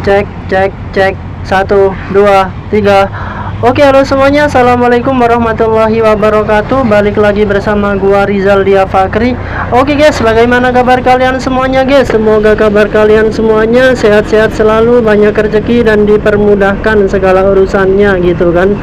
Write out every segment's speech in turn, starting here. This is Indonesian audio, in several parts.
Cek 1 2 3. Oke, halo semuanya, assalamualaikum warahmatullahi wabarakatuh. Balik lagi bersama gua Rizal Dia Fakri. Oke guys, bagaimana kabar kalian semuanya guys? Semoga kabar kalian semuanya sehat-sehat selalu, banyak rezeki dan dipermudahkan segala urusannya gitu kan.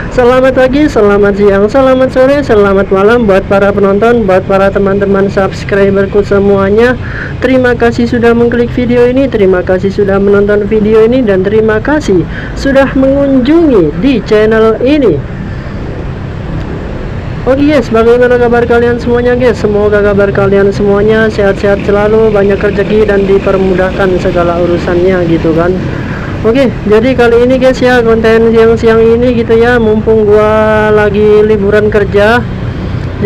Selamat pagi, selamat siang, selamat sore, selamat malam buat para penonton, buat para teman-teman subscriberku semuanya. Terima kasih sudah mengklik video ini, terima kasih sudah menonton video ini, dan terima kasih sudah mengunjungi di channel ini. Oke guys, bagaimana kabar kalian semuanya guys? Semoga kabar kalian semuanya sehat-sehat selalu, banyak rezeki dan dipermudahkan segala urusannya gitu kan. Oke, jadi kali ini guys ya, konten siang-siang ini gitu ya, mumpung gua lagi liburan kerja,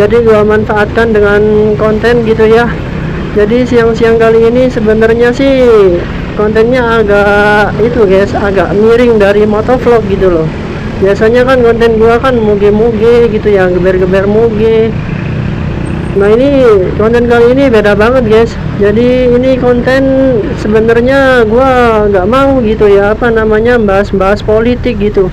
jadi gua manfaatkan dengan konten gitu ya. Jadi siang-siang kali ini sebenarnya sih kontennya agak itu guys, agak miring dari motovlog gitu loh. Biasanya kan konten gua kan muge-muge gitu ya, geber-geber muge. Nah ini konten kali ini beda banget guys. Jadi ini konten sebenarnya gua nggak mau gitu ya, apa namanya, bahas-bahas politik gitu.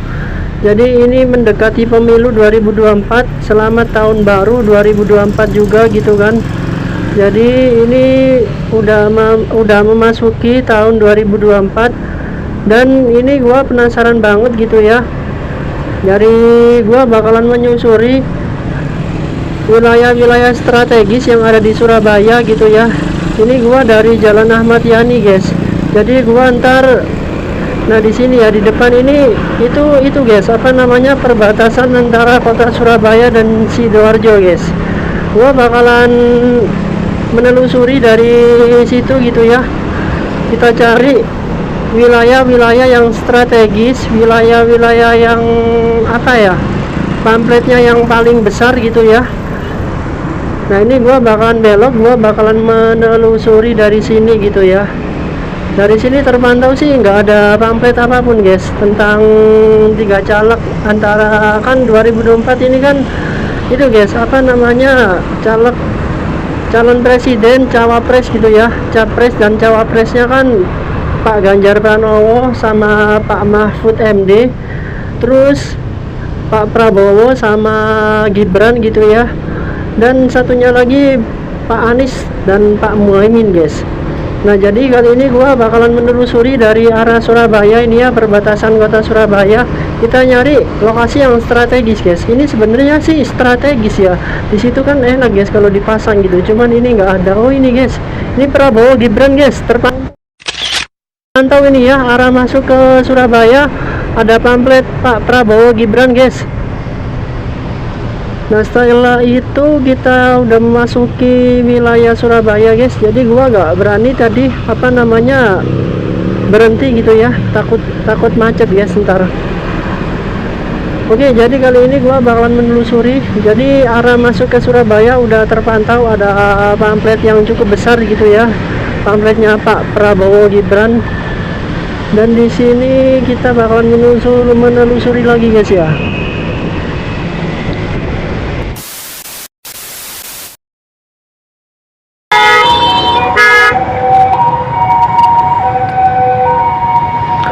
Jadi ini mendekati pemilu 2024, selamat tahun baru 2024 juga gitu kan. Jadi ini udah memasuki tahun 2024, dan ini gua penasaran banget gitu ya. Jadi gua bakalan menyusuri wilayah-wilayah strategis yang ada di Surabaya gitu ya. Ini gua dari Jalan Ahmad Yani guys. Jadi gua ntar, nah di sini ya, di depan ini itu guys, apa namanya, perbatasan antara kota Surabaya dan Sidoarjo guys. Gua bakalan menelusuri dari situ gitu ya. Kita cari wilayah-wilayah yang strategis, wilayah-wilayah yang apa ya, pamfletnya yang paling besar gitu ya. Nah ini gua bakalan belok, gua bakalan menelusuri dari sini gitu ya. Dari sini terpantau sih nggak ada pamflet apapun guys tentang 3 caleg, antara kan 2024 ini kan itu guys, apa namanya, caleg, calon presiden, cawapres gitu ya. Capres dan cawapresnya kan Pak Ganjar Pranowo sama Pak Mahfud MD, terus Pak Prabowo sama Gibran gitu ya, dan satunya lagi Pak Anies dan Pak Muhaimin guys. Nah jadi kali ini gua bakalan menelusuri dari arah Surabaya ini ya, perbatasan kota Surabaya. Kita nyari lokasi yang strategis guys. Ini sebenarnya sih strategis ya, di situ kan enak guys kalau dipasang gitu, cuman ini nggak ada. Oh ini guys, ini Prabowo Gibran guys, terpantau ini ya, arah masuk ke Surabaya ada pamflet Pak Prabowo Gibran guys. Nah setelah itu kita udah memasuki wilayah Surabaya guys. Jadi gua gak berani tadi, apa namanya, berhenti gitu ya, takut macet guys ntar. Oke, jadi kali ini gua bakalan menelusuri. Jadi arah masuk ke Surabaya udah terpantau, ada pamflet yang cukup besar gitu ya, pamfletnya Pak Prabowo Gibran. Dan di sini kita bakalan menelusuri lagi guys ya.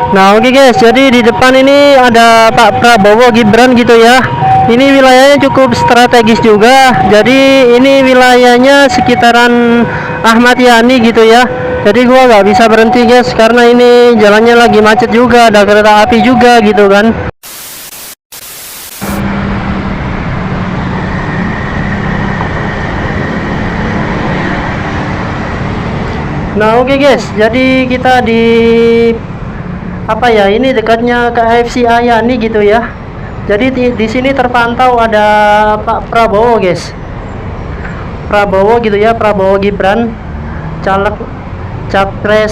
Nah oke guys, jadi di depan ini ada Pak Prabowo Gibran gitu ya. Ini wilayahnya cukup strategis juga. Jadi ini wilayahnya sekitaran Ahmad Yani gitu ya. Jadi gua nggak bisa berhenti guys, karena ini jalannya lagi macet juga, ada kereta api juga gitu kan. Nah oke guys, jadi kita di apa ya, ini dekatnya ke AFC Yani gitu ya. Jadi di sini terpantau ada Pak Prabowo guys, Prabowo gitu ya, Prabowo Gibran, caleg capres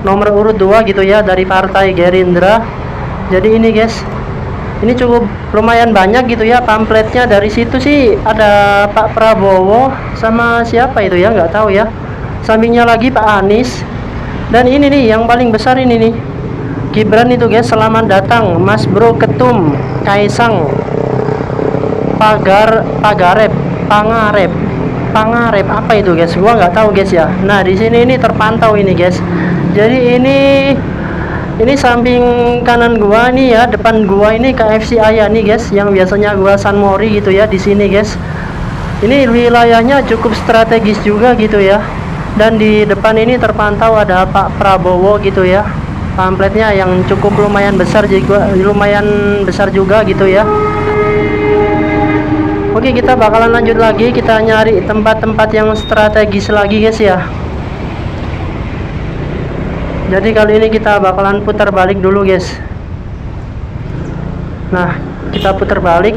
nomor urut 2 gitu ya, dari partai Gerindra. Jadi ini guys, ini cukup lumayan banyak gitu ya pamfletnya. Dari situ sih ada Pak Prabowo sama siapa itu ya, nggak tahu ya. Sampingnya lagi Pak Anies, dan ini nih yang paling besar ini nih, Gibran itu guys. Selamat datang Mas Bro Ketum Kaisang Pangarep apa itu guys, gua nggak tahu guys ya. Nah di sini ini terpantau ini guys. Jadi ini Ini samping kanan gua nih ya, depan gua ini KFC Ayah nih guys, yang biasanya gua San Mori gitu ya di sini guys. Ini wilayahnya cukup strategis juga gitu ya. Dan di depan ini terpantau ada Pak Prabowo gitu ya. Pamfletnya yang cukup lumayan besar juga gitu ya. Oke, kita bakalan lanjut lagi, kita nyari tempat-tempat yang strategis lagi guys ya. Jadi kali ini kita bakalan putar balik dulu guys. Nah, kita putar balik.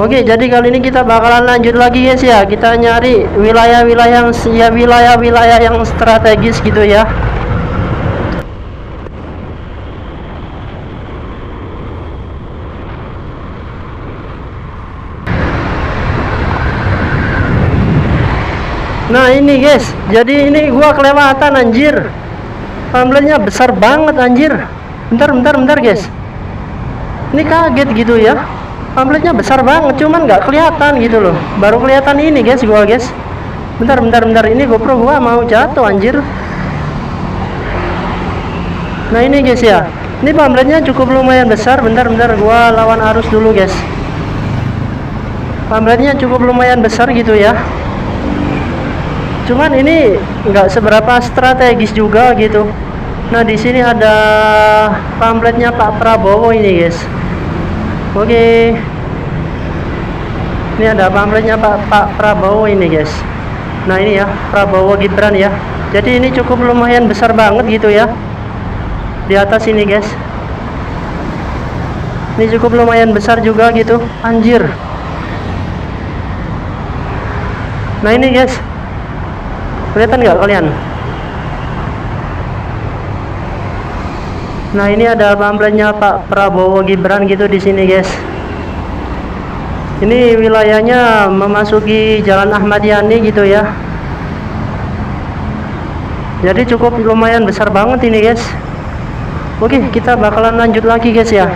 Oke, jadi kali ini kita bakalan lanjut lagi guys ya. Kita nyari wilayah-wilayah yang strategis gitu ya. Nah ini guys, jadi ini gua kelewatan anjir. Pamfletnya besar banget anjir. Bentar guys. Ini kaget gitu ya. Pamfletnya besar banget, cuman nggak kelihatan gitu loh. Baru kelihatan ini guys, gua guys. Bentar. Ini GoPro gua mau jatuh anjir. Nah ini guys ya. Ini pamfletnya cukup lumayan besar. Bentar, gua lawan arus dulu guys. Pamfletnya cukup lumayan besar gitu ya. Cuman ini nggak seberapa strategis juga gitu. Nah di sini ada pamfletnya Pak Prabowo ini guys. Oke. Ini ada pamfletnya Pak Prabowo ini guys. Nah ini ya, Prabowo Gibran ya. Jadi ini cukup lumayan besar banget gitu ya. Di atas ini guys. Ini cukup lumayan besar juga gitu. Anjir. Nah ini guys. Kelihatan nggak kalian? Nah ini ada pamfletnya Pak Prabowo Gibran gitu di sini guys. Ini wilayahnya memasuki Jalan Ahmad Yani gitu ya. Jadi cukup lumayan besar banget ini guys. Oke, kita bakalan lanjut lagi guys ya.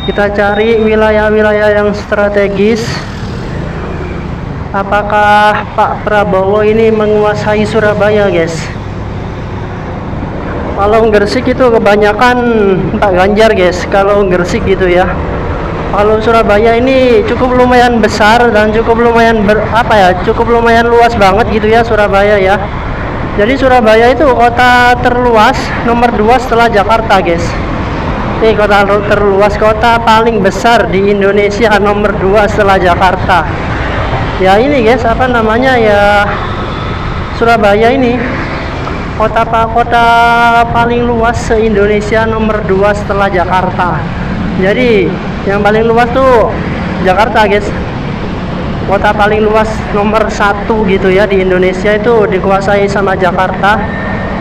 Kita cari wilayah-wilayah yang strategis. Apakah Pak Prabowo ini menguasai Surabaya guys? Kalau Gresik itu kebanyakan Pak Ganjar guys, kalau Gresik gitu ya. Kalau Surabaya ini cukup lumayan besar dan cukup lumayan cukup lumayan luas banget gitu ya Surabaya ya. Jadi Surabaya itu kota terluas nomor 2 setelah Jakarta guys. Ini kota terluas, kota paling besar di Indonesia nomor 2 setelah Jakarta. Ya ini guys, ya, Surabaya ini kota paling luas se-Indonesia nomor 2 setelah Jakarta. Jadi yang paling luas tuh Jakarta guys. Kota paling luas nomor 1 gitu ya di Indonesia itu dikuasai sama Jakarta.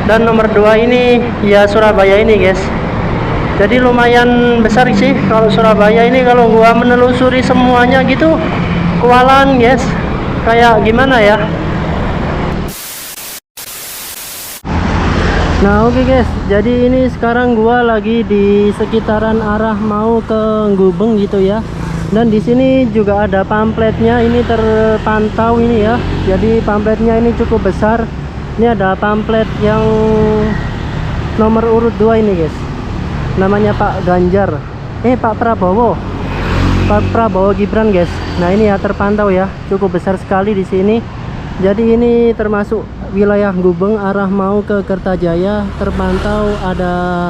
Dan nomor 2 ini ya Surabaya ini guys. Jadi lumayan besar sih kalau Surabaya ini, kalau gua menelusuri semuanya gitu kualan guys, kayak gimana ya. Nah oke guys, jadi ini sekarang gua lagi di sekitaran arah mau ke Gubeng gitu ya. Dan di sini juga ada pamfletnya, ini terpantau ini ya. Jadi pamfletnya ini cukup besar. Ini ada pamflet yang nomor urut 2 ini guys. Namanya Pak Ganjar. Pak Prabowo. Pak Prabowo Gibran guys. Nah ini ya terpantau ya, cukup besar sekali di sini. Jadi ini termasuk wilayah Gubeng arah mau ke Kertajaya, terpantau ada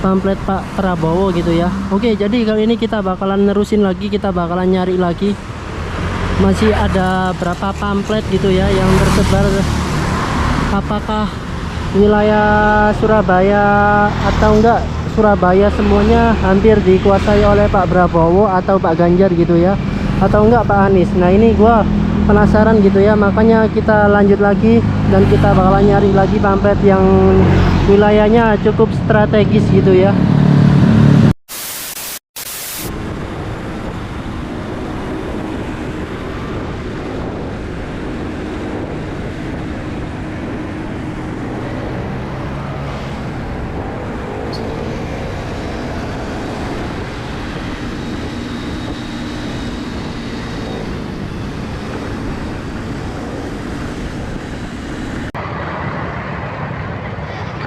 pamflet Pak Prabowo gitu ya. Oke, jadi kali ini kita bakalan nerusin lagi, kita bakalan nyari lagi. Masih ada berapa pamflet gitu ya yang tersebar. Apakah wilayah Surabaya atau enggak? Surabaya semuanya hampir dikuasai oleh Pak Prabowo atau Pak Ganjar gitu ya, atau enggak Pak Anies. Nah ini gua penasaran gitu ya, makanya kita lanjut lagi dan kita bakalan nyari lagi pamflet yang wilayahnya cukup strategis gitu ya.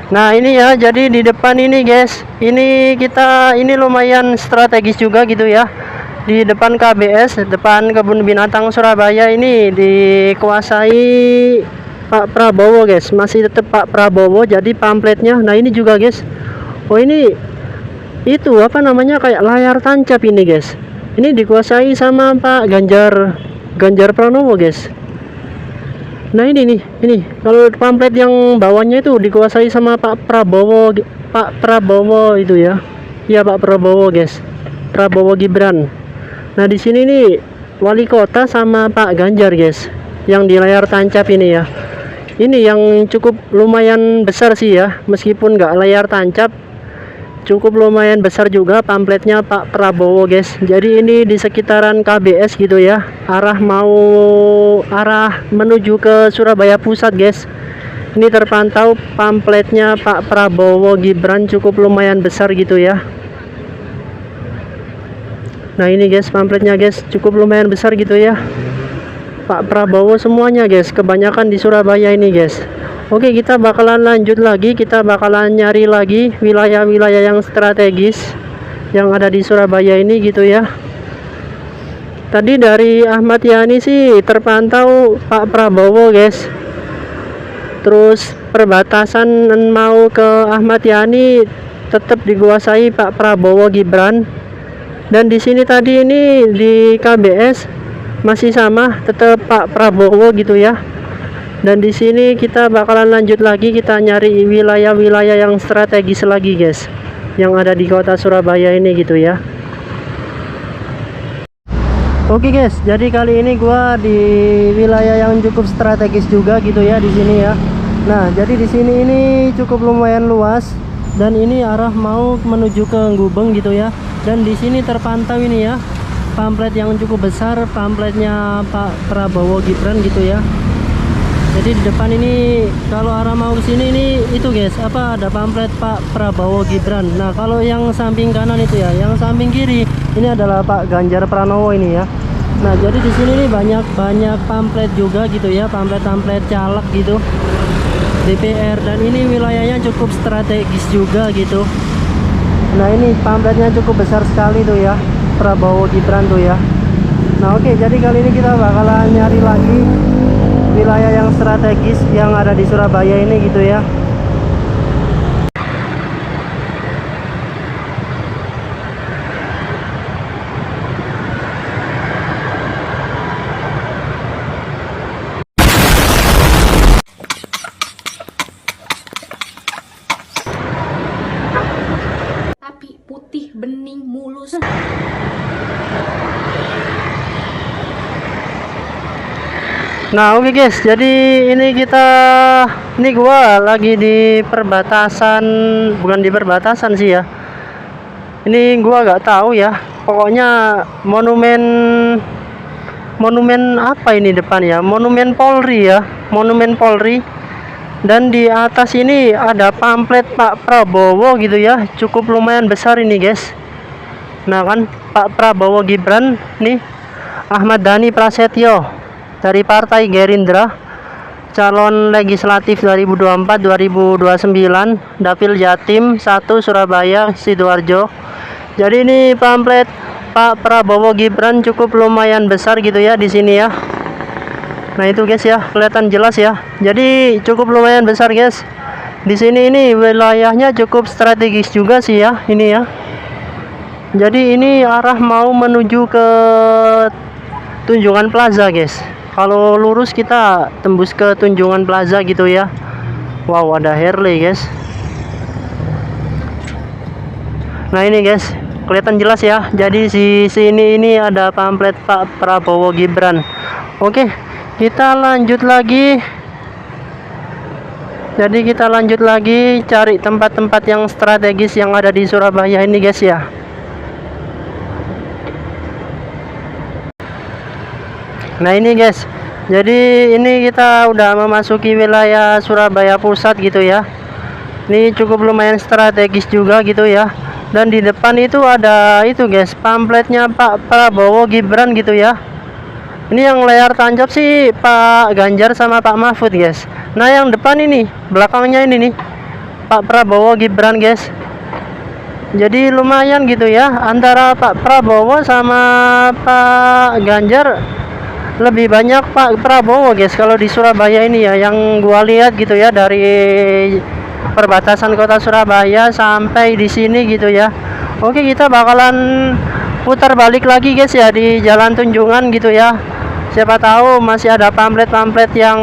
Nah ini ya, jadi di depan ini guys, ini lumayan strategis juga gitu ya. Di depan KBS, depan Kebun Binatang Surabaya ini dikuasai Pak Prabowo guys, masih tetap Pak Prabowo. Jadi pamfletnya, nah ini juga guys, oh ini itu apa namanya, kayak layar tancap ini guys, ini dikuasai sama Pak Ganjar Pranowo guys. Nah ini nih, ini kalau pamflet yang bawahnya itu dikuasai sama Pak Prabowo itu ya. Iya Pak Prabowo guys, Prabowo Gibran. Nah di sini nih wali kota sama Pak Ganjar guys, yang di layar tancap ini ya. Ini yang cukup lumayan besar sih ya, meskipun nggak layar tancap, cukup lumayan besar juga pamfletnya Pak Prabowo guys. Jadi ini di sekitaran KBS gitu ya, arah menuju ke Surabaya Pusat guys. Ini terpantau pamfletnya Pak Prabowo Gibran cukup lumayan besar gitu ya. Nah ini guys pamfletnya guys, cukup lumayan besar gitu ya, Pak Prabowo semuanya guys, kebanyakan di Surabaya ini guys. Oke, kita bakalan lanjut lagi, kita bakalan nyari lagi wilayah-wilayah yang strategis yang ada di Surabaya ini gitu ya. Tadi dari Ahmad Yani sih terpantau Pak Prabowo guys. Terus perbatasan mau ke Ahmad Yani tetap dikuasai Pak Prabowo Gibran. Dan di sini tadi ini di KBS masih sama, tetap Pak Prabowo gitu ya. Dan di sini kita bakalan lanjut lagi, kita nyari wilayah-wilayah yang strategis lagi guys, yang ada di kota Surabaya ini gitu ya. Oke guys, jadi kali ini gua di wilayah yang cukup strategis juga gitu ya di sini ya. Nah, jadi di sini ini cukup lumayan luas dan ini arah mau menuju ke Gubeng gitu ya. Dan di sini terpantau ini ya pamflet yang cukup besar, pamfletnya Pak Prabowo Gibran gitu ya. Jadi di depan ini kalau arah mau ke sini ini itu guys, apa ada pamflet Pak Prabowo Gibran. Nah, kalau yang samping kanan itu ya, yang samping kiri ini adalah Pak Ganjar Pranowo ini ya. Nah, jadi di sini nih banyak pamflet juga gitu ya, pamflet caleg gitu, DPR, dan ini wilayahnya cukup strategis juga gitu. Nah, ini pamfletnya cukup besar sekali tuh ya, Prabowo Gibran tuh ya. Nah, oke, jadi kali ini kita bakalan nyari lagi wilayah yang strategis yang ada di Surabaya ini gitu ya. Tapi putih bening mulus. Nah oke guys, jadi ini gua lagi di perbatasan, bukan di perbatasan sih ya, ini gua nggak tahu ya, pokoknya monumen apa ini depan ya, monumen Polri ya, monumen Polri. Dan di atas ini ada pamflet Pak Prabowo gitu ya, cukup lumayan besar ini guys. Nah kan Pak Prabowo Gibran nih, Ahmad Dhani Prasetyo dari Partai Gerindra, calon legislatif 2024-2029, Dapil Jatim 1 Surabaya Sidoarjo. Jadi ini pamflet Pak Prabowo Gibran cukup lumayan besar gitu ya di sini ya. Nah itu guys ya, kelihatan jelas ya. Jadi cukup lumayan besar guys. Di sini ini wilayahnya cukup strategis juga sih ya ini ya. Jadi ini arah mau menuju ke Tunjungan Plaza guys. Kalau lurus kita tembus ke Tunjungan Plaza gitu ya. Wow, ada Harley guys. Nah ini guys, kelihatan jelas ya. Jadi di sini ini ada pamflet Pak Prabowo Gibran. Oke, kita lanjut lagi. Jadi kita lanjut lagi cari tempat-tempat yang strategis yang ada di Surabaya ini guys ya. Nah ini guys, jadi ini kita udah memasuki wilayah Surabaya Pusat gitu ya. Ini cukup lumayan strategis juga gitu ya. Dan di depan itu ada itu guys, pamfletnya Pak Prabowo Gibran gitu ya. Ini yang layar tancap sih Pak Ganjar sama Pak Mahfud guys. Nah yang depan ini, belakangnya ini nih, Pak Prabowo Gibran guys. Jadi lumayan gitu ya, antara Pak Prabowo sama Pak Ganjar lebih banyak Pak Prabowo guys kalau di Surabaya ini ya, yang gua lihat gitu ya, dari perbatasan kota Surabaya sampai di sini gitu ya. Oke, kita bakalan putar balik lagi guys ya di Jalan Tunjungan gitu ya. Siapa tahu masih ada pamflet-pamflet yang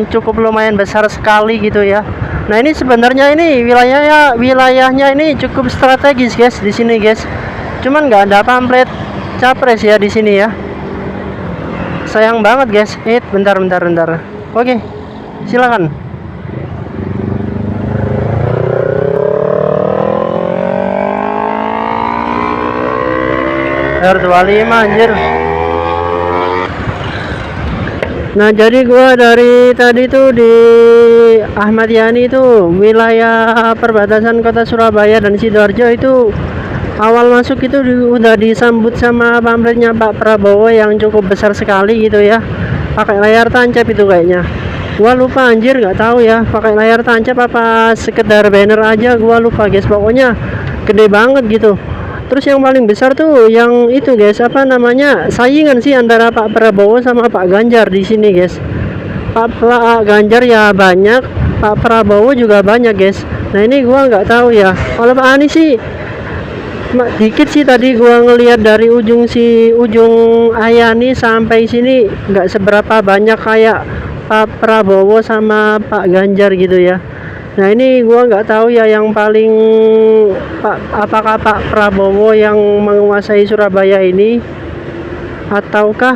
cukup lumayan besar sekali gitu ya. Nah, ini sebenarnya ini wilayahnya ini cukup strategis guys di sini guys. Cuman nggak ada pamflet capres ya di sini ya. Sayang banget guys. Bentar. Oke, silakan. R25 anjir. Nah, jadi gua dari tadi tuh di Ahmad Yani itu wilayah perbatasan kota Surabaya dan Sidoarjo itu, awal masuk itu udah disambut sama pamfletnya Pak Prabowo yang cukup besar sekali gitu ya, pakai layar tancap itu kayaknya. Gua lupa anjir, nggak tahu ya pakai layar tancap apa sekedar banner aja, gua lupa guys. Pokoknya gede banget gitu. Terus yang paling besar tuh yang itu guys, apa namanya, saingan sih antara Pak Prabowo sama Pak Ganjar di sini guys. Pak Ganjar ya banyak, Pak Prabowo juga banyak guys. Nah, ini gua nggak tahu ya. Kalau Pak Anies sih dikit sih, tadi gua ngelihat dari ujung Ayani sampai sini nggak seberapa banyak kayak Pak Prabowo sama Pak Ganjar gitu ya. Nah, ini gua nggak tahu ya yang paling apakah Pak Prabowo yang menguasai Surabaya ini ataukah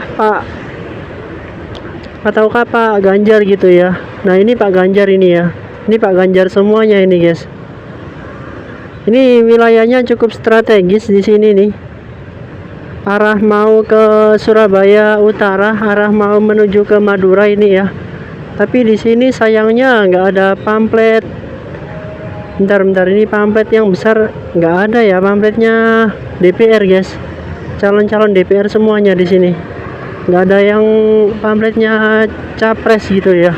Pak Ganjar gitu ya. Nah, ini Pak Ganjar ini ya. Ini Pak Ganjar semuanya ini guys. Ini wilayahnya cukup strategis di sini nih. Arah mau ke Surabaya Utara, arah mau menuju ke Madura ini ya. Tapi di sini sayangnya nggak ada pamflet. Bentar, ini pamflet yang besar nggak ada ya, pamfletnya DPR guys. Calon-calon DPR semuanya di sini. Nggak ada yang pamfletnya capres gitu ya.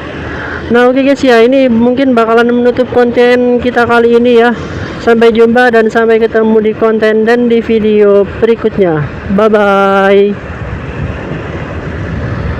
Nah, oke guys ya, ini mungkin bakalan menutup konten kita kali ini ya. Sampai jumpa dan sampai ketemu di konten dan di video berikutnya. Bye bye.